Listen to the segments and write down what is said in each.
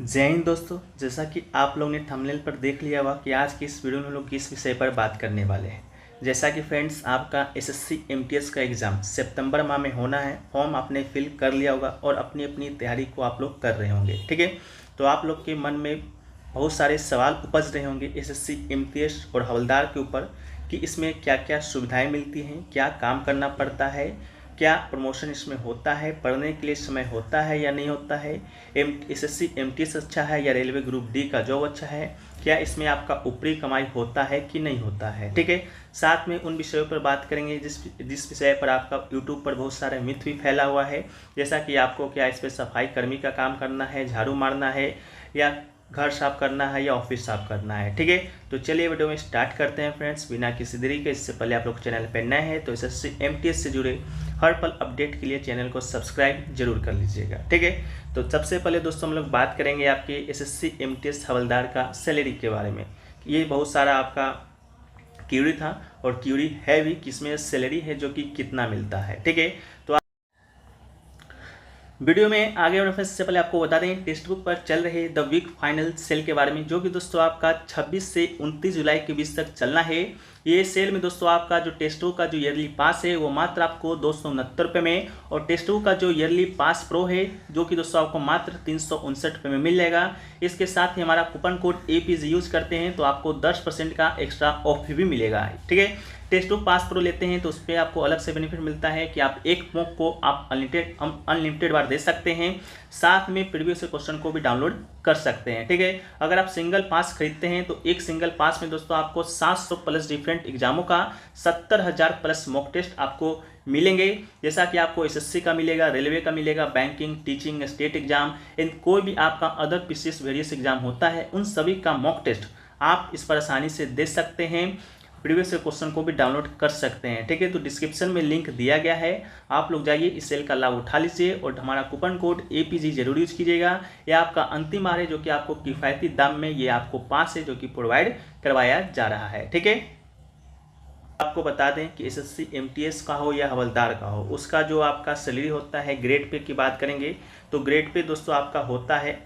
जय हिंद दोस्तों। जैसा कि आप लोगों ने थंबनेल पर देख लिया होगा कि आज की इस वीडियो में हम लोग किस विषय पर बात करने वाले हैं। जैसा कि फ्रेंड्स, आपका एसएससी एमटीएस का एग्ज़ाम सितंबर माह में होना है। फॉर्म आपने फिल कर लिया होगा और अपनी अपनी तैयारी को आप लोग कर रहे होंगे, ठीक है। तो आप लोग के मन में बहुत सारे सवाल उपज रहे होंगे एसएससी एमटीएस और हवलदार के ऊपर कि इसमें क्या क्या सुविधाएँ मिलती हैं, क्या काम करना पड़ता है, क्या प्रमोशन इसमें होता है, पढ़ने के लिए समय होता है या नहीं होता है, एसएससी एमटीएस अच्छा है या रेलवे ग्रुप डी का जॉब अच्छा है, क्या इसमें आपका ऊपरी कमाई होता है कि नहीं होता है, ठीक है। साथ में उन विषयों पर बात करेंगे जिस विषय पर आपका यूट्यूब पर बहुत सारे मिथ भी फैला हुआ है। जैसा कि आपको क्या इस पर सफाई कर्मी का काम करना है, झाड़ू मारना है, या घर साफ करना है, या ऑफिस साफ करना है, ठीक है। तो चलिए वीडियो में स्टार्ट करते हैं फ्रेंड्स, बिना किसी देरी के। इससे पहले आप लोग चैनल पर नए हैं तो एसएससी एमटीएस से जुड़े हर पल अपडेट के लिए चैनल को सब्सक्राइब जरूर कर लीजिएगा, ठीक है। तो सबसे पहले दोस्तों हम लोग बात करेंगे आपके एसएससी एमटीएस हवलदार का सैलरी के बारे में। ये बहुत सारा आपका क्यूरी था और क्यूरी है भी किसमें सैलरी है जो कि कितना मिलता है, ठीक है। तो वीडियो में आगे बढ़ने से पहले आपको बता दें टेक्स्ट बुक पर चल रहे द वीक फाइनल सेल के बारे में, जो कि दोस्तों आपका 26 से 29 जुलाई के बीच तक चलना है। ये सेल में दोस्तों आपका जो टेस्ट बुक का जो ईयरली पास है वो मात्र आपको 269 रुपये में, और टेस्ट बुक का जो ईयरली पास प्रो है जो कि दोस्तों आपको मात्र 359 रुपये में मिल जाएगा। इसके साथ ही हमारा कूपन कोड APG यूज़ करते हैं तो आपको 10% का एक्स्ट्रा ऑफ भी मिलेगा, ठीक है। टेस्ट बुक पास प्रो लेते हैं तो उस पर आपको अलग से बेनिफिट मिलता है कि आप एक मॉक को आप अनलिमिटेड बार दे सकते हैं। साथ में प्रीवियस क्वेश्चन को भी डाउनलोड कर सकते हैं, ठीक है। अगर आप सिंगल पास खरीदते हैं तो एक सिंगल पास में दोस्तों आपको 700 प्लस डिफरेंट एग्जामों का 70,000 प्लस मॉक टेस्ट आपको मिलेंगे। जैसा कि आपको एसएससी का मिलेगा, रेलवे का मिलेगा, बैंकिंग, टीचिंग, स्टेट एग्जाम, इन कोई भी आपका अदर पीसीएस वेरियस एग्जाम होता है उन सभी का मॉक टेस्ट आप इस पर आसानी से दे सकते हैं। प्रीवियस क्वेश्चन को भी डाउनलोड कर सकते हैं, ठीक है। तो डिस्क्रिप्शन में लिंक दिया गया है, आप लोग जाइए इस सेल का लाभ उठा लीजिए और हमारा कूपन कोड APG जरूर यूज कीजिएगा। यह आपका अंतिम बार है जो कि आपको किफ़ायती दाम में ये आपको पास है जो कि प्रोवाइड करवाया जा रहा है, ठीक है। आपको बता दें कि एसएससी एमटीएस का हो या हवलदार का हो, उसका जो आपका सैलरी होता है ग्रेड पे की बात करेंगे तो ग्रेड पे दोस्तों आपका होता है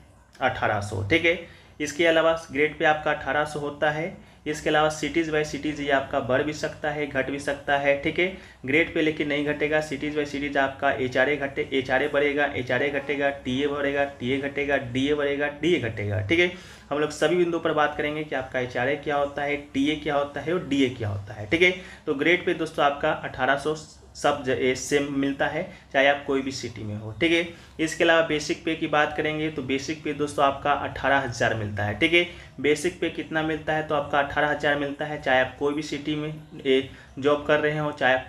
1800, ठीक है। इसके अलावा ग्रेड पे आपका 1800 होता है। इसके अलावा सिटीज़ बाई सिटीज़ ये आपका बढ़ भी सकता है, घट भी सकता है, ठीक है। ग्रेड पे लेकिन नहीं घटेगा। सिटीज़ बाई सिटीज़ आपका HRA बढ़ेगा, HRA घटेगा, TA बढ़ेगा, TA घटेगा, DA बढ़ेगा, DA घटेगा, ठीक है। हम लोग सभी बिंदुओं पर बात करेंगे कि आपका HRA क्या होता है, TA क्या होता है और DA क्या होता है, ठीक है। तो ग्रेड पे दोस्तों आपका 1800 सब सेम मिलता है चाहे आप कोई भी सिटी में हो, ठीक है। इसके अलावा बेसिक पे की बात करेंगे तो बेसिक पे दोस्तों आपका 18,000 मिलता है, ठीक है। बेसिक पे कितना मिलता है तो आपका 18,000 मिलता है चाहे आप कोई भी सिटी में जॉब कर रहे हो, चाहे आप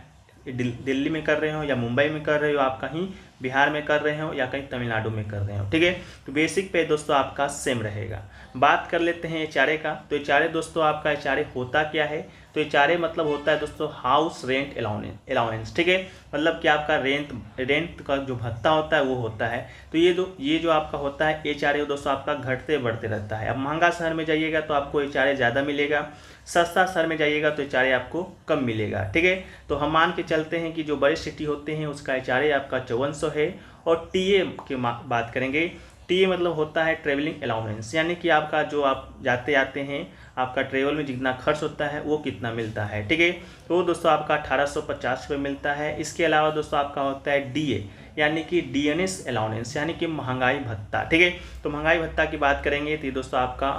दिल्ली में कर रहे हो या मुंबई में कर रहे हो, आप कहीं बिहार में कर रहे हो या कहीं तमिलनाडु में कर रहे हो, ठीक है। तो बेसिक पे दोस्तों आपका सेम रहेगा। बात कर लेते हैं HRA का। तो HRA दोस्तों आपका HRA होता क्या है तो HRA मतलब होता है दोस्तों हाउस रेंट अलाउंस, ठीक है। मतलब कि आपका रेंट का जो भत्ता होता है वो होता है। तो ये जो आपका होता है HRA दोस्तों आपका घटते बढ़ते रहता है। अब महंगा शहर में जाइएगा तो आपको HRA ज़्यादा मिलेगा, सस्ता शहर में जाइएगा तो HRA आपको कम मिलेगा, ठीक है। तो हम मान के चलते हैं कि जो बड़े सिटी होते हैं उसका HRA आपका 5400 है। और TA की बात करेंगे, TA मतलब होता है ट्रेवलिंग अलाउंस, यानी कि आपका जो आप जाते आते हैं आपका ट्रेवल में जितना खर्च होता है वो कितना मिलता है, ठीक है। तो दोस्तों आपका 1850 रुपये मिलता है। इसके अलावा दोस्तों आपका होता है DA यानी कि DNS अलाउंस यानी कि महंगाई भत्ता, ठीक है। तो महंगाई भत्ता की बात करेंगे तो दोस्तों आपका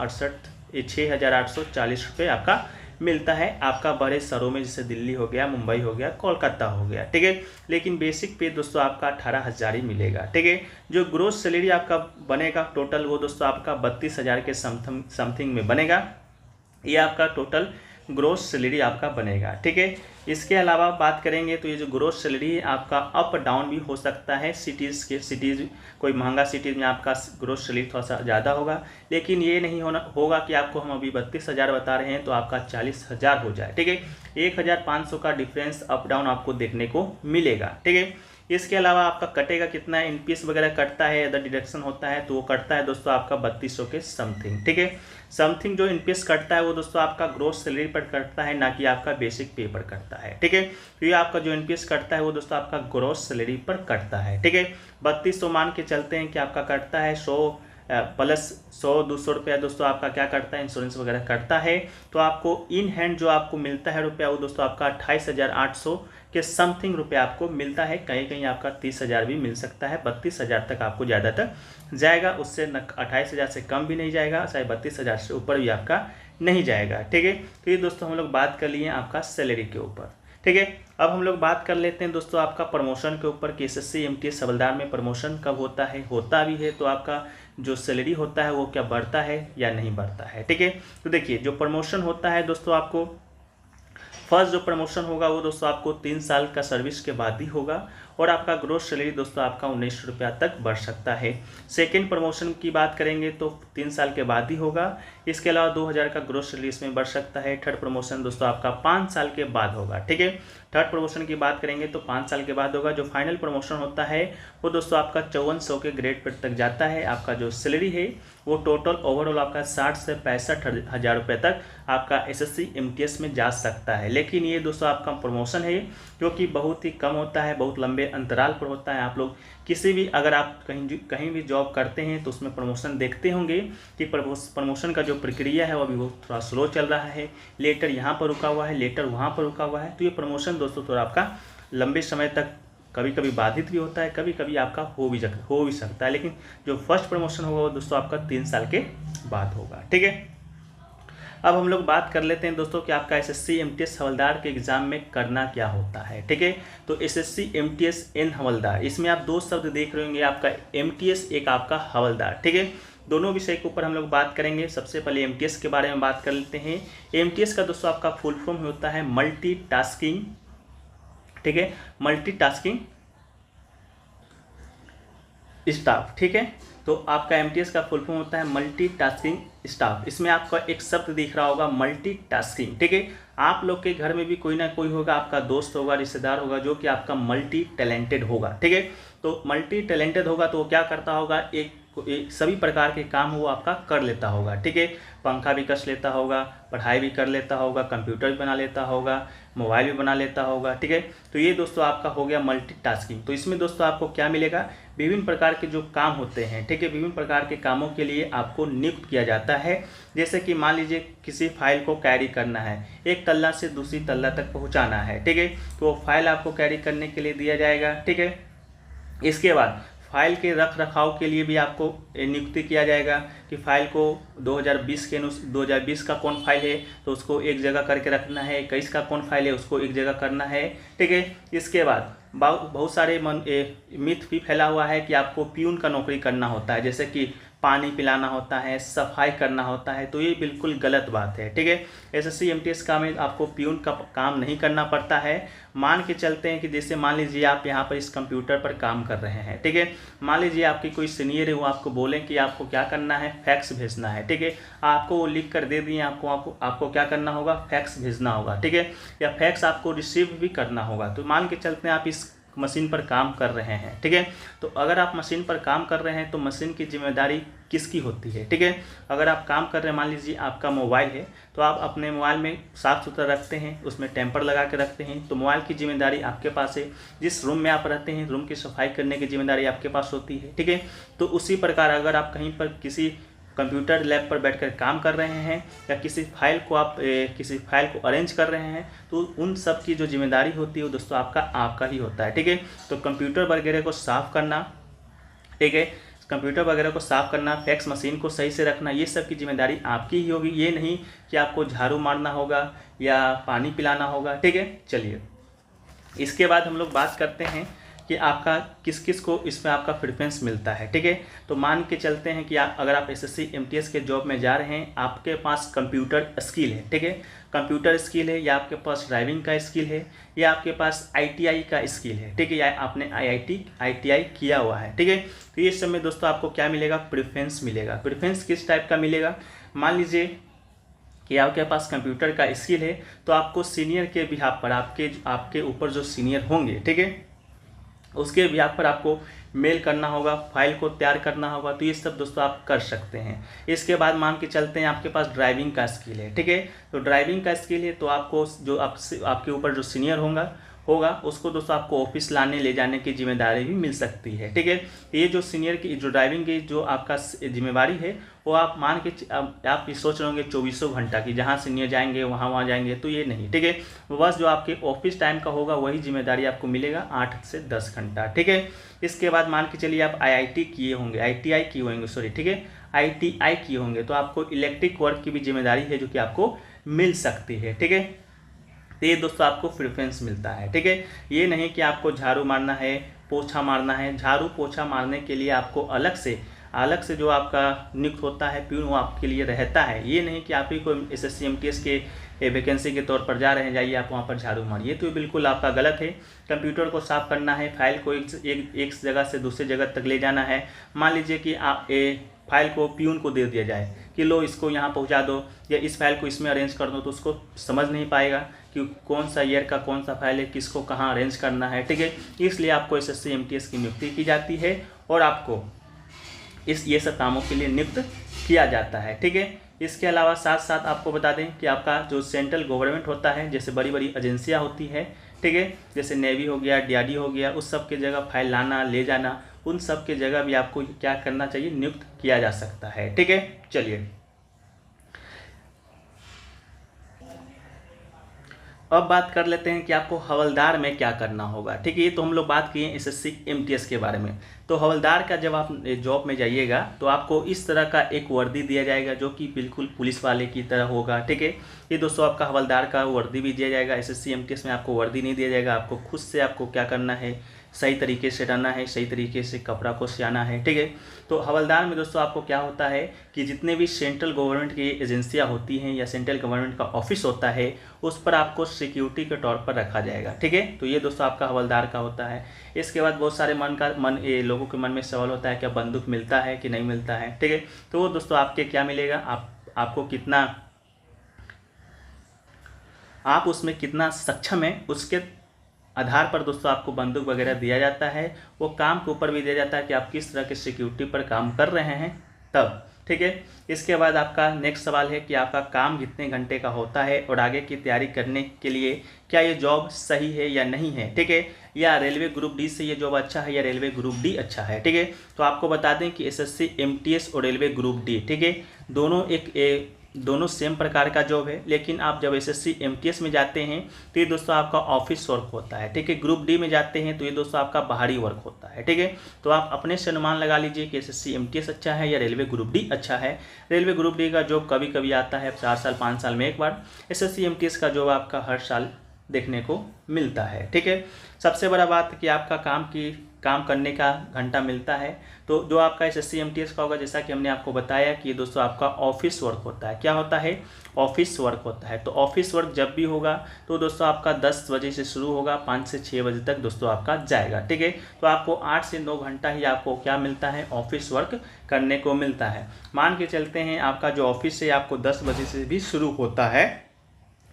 6,840 रुपये आपका मिलता है आपका बड़े शहरों में, जैसे दिल्ली हो गया, मुंबई हो गया, कोलकाता हो गया, ठीक है। लेकिन बेसिक पे दोस्तों आपका 18,000 ही मिलेगा, ठीक है। जो ग्रोस सैलरी आपका बनेगा टोटल वो दोस्तों आपका 32,000 के समथिंग में बनेगा। ये आपका टोटल ग्रोस सैलरी आपका बनेगा, ठीक है। इसके अलावा बात करेंगे तो ये जो ग्रोस सैलरी है आपका अप डाउन भी हो सकता है। सिटीज़ कोई महंगा सिटीज़ में आपका ग्रोस सैलरी थोड़ा सा ज़्यादा होगा, लेकिन ये नहीं होगा कि आपको हम अभी 32,000 बता रहे हैं तो आपका 40,000 हो जाए, ठीक है। 1,500 का डिफरेंस अप डाउन आपको देखने को मिलेगा, ठीक है। इसके अलावा आपका कटेगा कितना, NPS वगैरह कटता है, अदर डिडक्शन होता है तो वो कटता है दोस्तों आपका 3200 के समथिंग, ठीक है। समथिंग जो NPS कटता है वो दोस्तों आपका ग्रोस सैलरी पर कटता है, ना कि आपका बेसिक पे पर कटता है, ठीक है। तो ये आपका जो NPS कटता है वो दोस्तों आपका ग्रोस सैलरी पर कटता है, ठीक है। 3200 मान के चलते हैं कि आपका कटता है 100 प्लस 100-200 रुपया दोस्तों आपका क्या करता है, इंश्योरेंस वगैरह करता है। तो आपको इन हैंड जो आपको मिलता है रुपया वो दोस्तों आपका 28,800 के समथिंग रुपया आपको मिलता है। कहीं कहीं आपका 30,000 भी मिल सकता है, 32,000 तक आपको ज़्यादातर जाएगा। उससे न 28,000 से कम भी नहीं जाएगा, चाहे 32,000 से ऊपर भी आपका नहीं जाएगा। ठीक है, तो ये दोस्तों हम लोग बात कर लिए आपका सैलरी के ऊपर। ठीक है, अब हम लोग बात कर लेते हैं दोस्तों आपका प्रमोशन के ऊपर कि एसएससी MTS हवलदार में प्रमोशन कब होता है, होता भी है तो आपका जो सैलरी होता है वो क्या बढ़ता है या नहीं बढ़ता है। ठीक है, तो देखिए जो प्रमोशन होता है दोस्तों, आपको फर्स्ट जो प्रमोशन होगा वो दोस्तों आपको 3 साल का सर्विस के बाद ही होगा और आपका ग्रोस सैलरी दोस्तों आपका 1900 रुपया तक बढ़ सकता है। सेकेंड प्रमोशन की बात करेंगे तो 3 साल के बाद ही होगा। इसके अलावा 2000 का ग्रोस सैलरी इसमें बढ़ सकता है। थर्ड प्रमोशन दोस्तों आपका 5 साल के बाद होगा। ठीक है, थर्ड प्रमोशन की बात करेंगे तो 5 साल के बाद होगा। जो फाइनल प्रमोशन होता है वो दोस्तों आपका 5400 के ग्रेड पर तक जाता है। आपका जो सैलरी है वो टोटल ओवरऑल आपका 60 से 65,000 रुपये तक आपका एसएससी MTS में जा सकता है। लेकिन ये दोस्तों आपका प्रमोशन है जो कि बहुत ही कम होता है, बहुत लंबे अंतराल पर होता है। आप लोग किसी भी अगर आप कहीं भी जॉब करते हैं तो उसमें प्रमोशन देखते होंगे कि प्रमोशन का जो प्रक्रिया है वो अभी बहुत थोड़ा स्लो चल रहा है, लेटर यहाँ पर रुका हुआ है, लेटर वहाँ पर रुका हुआ है। तो ये प्रमोशन दोस्तों थोड़ा आपका लंबे समय तक कभी कभी बाधित भी होता है, कभी कभी आपका हो भी सकता है। लेकिन जो फर्स्ट प्रमोशन होगा वो दोस्तों आपका 3 साल के बाद होगा। ठीक है, अब हम लोग बात कर लेते हैं दोस्तों कि आपका एसएससी MTS हवलदार के एग्जाम में करना क्या होता है। ठीक है, तो एसएससी MTS N हवलदार, इसमें आप 2 शब्द देख रहे होंगे, आपका MTS एक आपका हवलदार। ठीक है, दोनों विषय के ऊपर हम लोग बात करेंगे। सबसे पहले MTS के बारे में बात कर लेते हैं। MTS का दोस्तों आपका फुल फॉर्म होता है मल्टीटास्किंग। ठीक है, मल्टीटास्किंग स्टाफ। ठीक है, तो आपका MTS का फुल फॉर्म होता है मल्टीटास्किंग स्टाफ। इसमें आपका एक शब्द दिख रहा होगा मल्टीटास्किंग। ठीक है, आप लोग के घर में भी कोई ना कोई होगा, आपका दोस्त होगा, रिश्तेदार होगा जो कि आपका मल्टी टैलेंटेड होगा। ठीक है, तो मल्टी टैलेंटेड होगा तो वो क्या करता होगा, एक सभी प्रकार के काम वो आपका कर लेता होगा। ठीक है, पंखा भी कस लेता होगा, पढ़ाई भी कर लेता होगा, कंप्यूटर भी बना लेता होगा, मोबाइल भी बना लेता होगा। ठीक है, तो ये दोस्तों आपका हो गया मल्टीटास्किंग। तो इसमें दोस्तों आपको क्या मिलेगा, विभिन्न प्रकार के जो काम होते हैं। ठीक है, विभिन्न प्रकार के कामों के लिए आपको नियुक्त किया जाता है। जैसे कि मान लीजिए किसी फाइल को कैरी करना है, एक तल्ला से दूसरी तल्ला तक पहुंचाना है। ठीक है, तो वो फाइल आपको कैरी करने के लिए दिया जाएगा। ठीक है, इसके बाद फाइल के रख रखाव के लिए भी आपको नियुक्ति किया जाएगा कि फाइल को 2020 का कौन फाइल है तो उसको एक जगह करके रखना है, 21 का कौन फाइल है उसको एक जगह करना है। ठीक है, इसके बाद बहुत सारे मिथ भी फैला हुआ है कि आपको प्यून का नौकरी करना होता है, जैसे कि पानी पिलाना होता है, सफाई करना होता है। तो ये बिल्कुल गलत बात है। ठीक है, एसएससी MTS का में आपको प्यून का काम नहीं करना पड़ता है। मान के चलते हैं कि जैसे मान लीजिए आप यहाँ पर इस कंप्यूटर पर काम कर रहे हैं। ठीक है, मान लीजिए आपकी कोई सीनियर है, वो आपको बोलें कि आपको क्या करना है, फैक्स भेजना है। ठीक है, आपको वो लिख कर दे दिए, आपको क्या करना होगा, फैक्स भेजना होगा। ठीक है, या फैक्स आपको रिसीव भी करना होगा। तो मान के चलते हैं आप इस मशीन पर काम कर रहे हैं। ठीक है, तो अगर आप मशीन पर काम कर रहे हैं तो मशीन की जिम्मेदारी किसकी होती है। ठीक है, अगर आप काम कर रहे हैं, मान लीजिए आपका मोबाइल है तो आप अपने मोबाइल में साफ़ सुथरा रखते हैं, उसमें टेम्पर लगा के रखते हैं, तो मोबाइल की जिम्मेदारी आपके पास है। जिस रूम में आप रहते हैं रूम की सफाई करने की जिम्मेदारी आपके पास होती है। ठीक है, तो उसी प्रकार अगर आप कहीं पर किसी कंप्यूटर लैब पर बैठकर काम कर रहे हैं या किसी फाइल को अरेंज कर रहे हैं तो उन सब की जो जिम्मेदारी होती है वो दोस्तों आपका ही होता है। ठीक है, तो कंप्यूटर वगैरह को साफ़ करना, ठीक है, कंप्यूटर वगैरह को साफ़ करना, फैक्स मशीन को सही से रखना, ये सब की जिम्मेदारी आपकी ही होगी। ये नहीं कि आपको झाड़ू मारना होगा या पानी पिलाना होगा। ठीक है, चलिए इसके बाद हम लोग बात करते हैं कि आपका किस किस को इसमें आपका प्रेफरेंस मिलता है। ठीक है, तो मान के चलते हैं कि अगर आप एसएससी MTS के जॉब में जा रहे हैं, आपके पास कंप्यूटर स्किल है। ठीक है, कंप्यूटर स्किल है या आपके पास ड्राइविंग का स्किल है या आपके पास ITI का स्किल है। ठीक है, या आपने ITI किया हुआ है। ठीक है, तो ये सब में दोस्तों आपको क्या मिलेगा, प्रेफरेंस मिलेगा। प्रेफरेंस किस टाइप का मिलेगा, मान लीजिए कि आपके पास कंप्यूटर का स्किल है तो आपको सीनियर के बिहाफ पर आपके ऊपर जो सीनियर होंगे, ठीक है, उसके बिहाफ पर आपको मेल करना होगा, फाइल को तैयार करना होगा। तो ये सब दोस्तों आप कर सकते हैं। इसके बाद मान के चलते हैं आपके पास ड्राइविंग का स्किल है। ठीक है, तो ड्राइविंग का स्किल है तो आपको जो आपके ऊपर जो सीनियर होगा होगा उसको दोस्तों आपको ऑफिस लाने ले जाने की जिम्मेदारी भी मिल सकती है। ठीक है, ये जो सीनियर की जो ड्राइविंग की जो आपका जिम्मेवारी है वो आप मान के आप भी सोच रहे होंगे 2400 घंटा की, जहाँ सीनियर जाएंगे वहाँ जाएंगे, तो ये नहीं। ठीक है, बस जो आपके ऑफिस टाइम का होगा वही जिम्मेदारी आपको मिलेगा 8 से 10 घंटा। ठीक है, इसके बाद मान के चलिए आप IIT किए होंगे, ITI किए होंगे, सॉरी, ठीक है, ITI किए होंगे, तो आपको इलेक्ट्रिक वर्क की भी जिम्मेदारी है जो कि आपको मिल सकती है। ठीक है, तो ये दोस्तों आपको प्रेफरेंस मिलता है। ठीक है, ये नहीं कि आपको झाड़ू मारना है, पोछा मारना है। झाड़ू पोछा मारने के लिए आपको अलग से जो आपका नियुक्त होता है प्यून, वो आपके लिए रहता है। ये नहीं कि आप ही को SSC MTS के वैकेंसी के तौर पर जा रहे हैं, जाइए आप वहाँ पर झाड़ू मारिए, तो बिल्कुल आपका गलत है। कंप्यूटर को साफ़ करना है, फाइल को एक जगह से दूसरी जगह तक ले जाना है। मान लीजिए कि आप फाइल को प्यून को दे दिया जाए कि लो इसको यहाँ पहुँचा दो या इस फाइल को इसमें अरेंज कर दो, तो उसको समझ नहीं पाएगा कि कौन सा ईयर का कौन सा फाइल है, किसको कहाँ अरेंज करना है। ठीक है, इसलिए आपको SSC MTS की नियुक्ति की जाती है और आपको ये सब कामों के लिए नियुक्त किया जाता है। ठीक है, इसके अलावा साथ साथ आपको बता दें कि आपका जो सेंट्रल गवर्नमेंट होता है, जैसे बड़ी बड़ी एजेंसियां होती है, ठीक है, जैसे नेवी हो गया, DRD हो गया, उस सब के जगह फाइल लाना ले जाना, उन सब के जगह भी आपको क्या करना चाहिए, नियुक्त किया जा सकता है। ठीक है, चलिए अब बात कर लेते हैं कि आपको हवलदार में क्या करना होगा। ठीक है, ये तो हम लोग बात किए SSC MTS के बारे में। तो हवलदार का जब आप जॉब में जाइएगा तो आपको इस तरह का एक वर्दी दिया जाएगा जो कि बिल्कुल पुलिस वाले की तरह होगा। ठीक है, ये दोस्तों आपका हवलदार का वर्दी भी दिया जाएगा। SSC MTS में आपको वर्दी नहीं दिया जाएगा, आपको खुद से आपको क्या करना है, सही तरीके से रहना है, सही तरीके से कपड़ा को सियाना है। ठीक है, तो हवलदार में दोस्तों आपको क्या होता है कि जितने भी सेंट्रल गवर्नमेंट की एजेंसियां होती हैं या सेंट्रल गवर्नमेंट का ऑफिस होता है उस पर आपको सिक्योरिटी के तौर पर रखा जाएगा। ठीक है, तो ये दोस्तों आपका हवलदार का होता है। इसके बाद बहुत सारे लोगों के मन में सवाल होता है क्या बंदूक मिलता है कि नहीं मिलता है। ठीक है, तो वो दोस्तों आपके क्या मिलेगा, आपको कितना आप उसमें कितना सक्षम है उसके आधार पर दोस्तों आपको बंदूक वगैरह दिया जाता है। वो काम के ऊपर भी दिया जाता है कि आप किस तरह के सिक्योरिटी पर काम कर रहे हैं तब। ठीक है, इसके बाद आपका नेक्स्ट सवाल है कि आपका काम कितने घंटे का होता है और आगे की तैयारी करने के लिए क्या ये जॉब सही है या नहीं है। ठीक है, या रेलवे ग्रुप डी से ये जॉब अच्छा है या रेलवे ग्रुप डी अच्छा है। ठीक है, तो आपको बता दें कि SSC MTS और रेलवे ग्रुप डी, ठीक है, दोनों सेम प्रकार का जॉब है, लेकिन आप जब SSC MTS में जाते हैं तो ये दोस्तों आपका ऑफिस वर्क होता है। ठीक है, ग्रुप डी में जाते हैं तो ये दोस्तों आपका बाहरी वर्क होता है। ठीक है, तो आप अपने से अनुमान लगा लीजिए कि SSC MTS अच्छा है या रेलवे ग्रुप डी अच्छा है। रेलवे ग्रुप डी का जॉब कभी कभी आता है 4 साल 5 साल में एक बार, SSC MTS का जॉब आपका हर साल देखने को मिलता है। ठीक है, सबसे बड़ा बात है कि आपका काम करने का घंटा मिलता है। तो जो आपका SSC MTS का होगा, जैसा कि हमने आपको बताया कि दोस्तों आपका ऑफिस वर्क होता है। क्या होता है, ऑफिस वर्क होता है। तो ऑफिस वर्क जब भी होगा तो दोस्तों आपका 10 बजे से शुरू होगा, 5 से 6 बजे तक दोस्तों आपका जाएगा। ठीक है, तो आपको 8 से 9 घंटा ही आपको क्या मिलता है, ऑफिस वर्क करने को मिलता है। मान के चलते हैं आपका जो ऑफिस है आपको 10 बजे से भी शुरू होता है,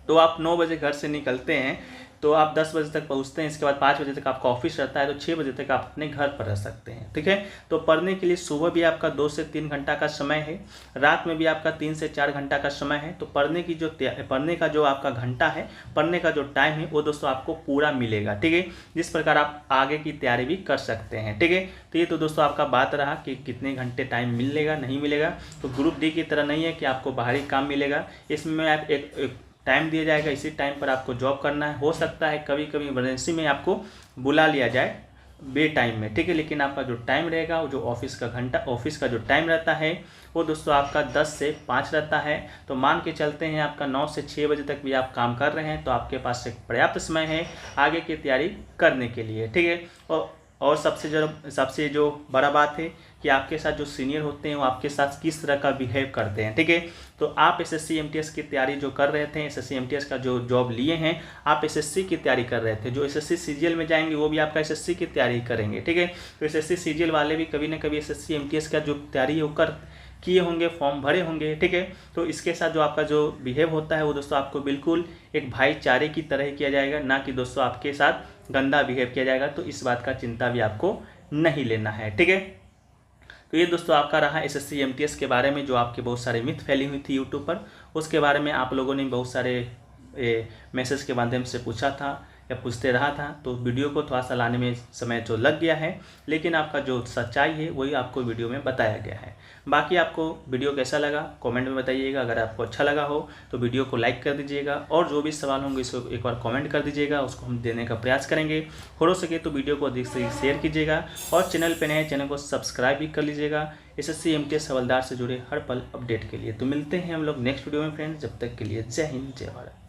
तो आप 9 बजे घर से निकलते हैं तो आप 10 बजे तक पहुंचते हैं। इसके बाद 5 बजे तक आपका ऑफिस रहता है, तो 6 बजे तक आप अपने घर पर रह सकते हैं। ठीक है, तो पढ़ने के लिए सुबह भी आपका 2 से 3 घंटा का समय है, रात में भी आपका 3 से 4 घंटा का समय है। तो पढ़ने का जो आपका घंटा है, पढ़ने का जो टाइम है वो दोस्तों आपको पूरा मिलेगा। ठीक है, जिस प्रकार आप आगे की तैयारी भी कर सकते हैं। ठीक है, तो ये तो दोस्तों आपका बात रहा कि कितने घंटे टाइम मिलेगा नहीं मिलेगा। तो ग्रुप डी की तरह नहीं है कि आपको बाहरी काम मिलेगा, इसमें आप एक टाइम दिया जाएगा, इसी टाइम पर आपको जॉब करना है। हो सकता है कभी कभी इमरजेंसी में आपको बुला लिया जाए बे टाइम में। ठीक है, लेकिन आपका जो टाइम रहेगा वो जो ऑफिस का जो टाइम रहता है वो दोस्तों आपका 10 से 5 रहता है। तो मान के चलते हैं आपका 9 से 6 बजे तक भी आप काम कर रहे हैं, तो आपके पास एक पर्याप्त समय है आगे की तैयारी करने के लिए। ठीक है, और सबसे जो बड़ा बात है कि आपके साथ जो सीनियर होते हैं वो आपके साथ किस तरह का बिहेव करते हैं। ठीक है, तो आप SSC MTS की तैयारी जो कर रहे थे, SSC MTS का जो जॉब लिए हैं, आप SSC की तैयारी कर रहे थे, जो SSC CGL में जाएंगे वो भी आपका SSC की तैयारी करेंगे। ठीक है, तो SSC CGL वाले भी कभी ना कभी SSC MTS का जो तैयारी है किए होंगे, फॉर्म भरे होंगे। ठीक है, तो इसके साथ जो आपका जो बिहेव होता है वो दोस्तों आपको बिल्कुल एक भाईचारे की तरह किया जाएगा, ना कि दोस्तों आपके साथ गंदा बिहेव किया जाएगा। तो इस बात का चिंता भी आपको नहीं लेना है। ठीक है, तो ये दोस्तों आपका रहा SSC MTS के बारे में जो आपके बहुत सारे मिथ फैली हुई थी यूट्यूब पर, उसके बारे में आप लोगों ने बहुत सारे मैसेज के माध्यम से पूछा था या पूछते रहा था, तो वीडियो को थोड़ा सा लाने में समय जो लग गया है, लेकिन आपका जो सच्चाई है वही आपको वीडियो में बताया गया है। बाकी आपको वीडियो कैसा लगा कमेंट में बताइएगा। अगर आपको अच्छा लगा हो तो वीडियो को लाइक कर दीजिएगा, और जो भी सवाल होंगे इसको एक बार कमेंट कर दीजिएगा, उसको हम देने का प्रयास करेंगे। हो सके तो वीडियो को अधिक से अधिक शेयर कीजिएगा, और चैनल पर नए चैनल को सब्सक्राइब भी कर लीजिएगा SSC MTS हवलदार से जुड़े हर पल अपडेट के लिए। तो मिलते हैं हम लोग नेक्स्ट वीडियो में फ्रेंड्स, जब तक के लिए जय हिंद जय भारत।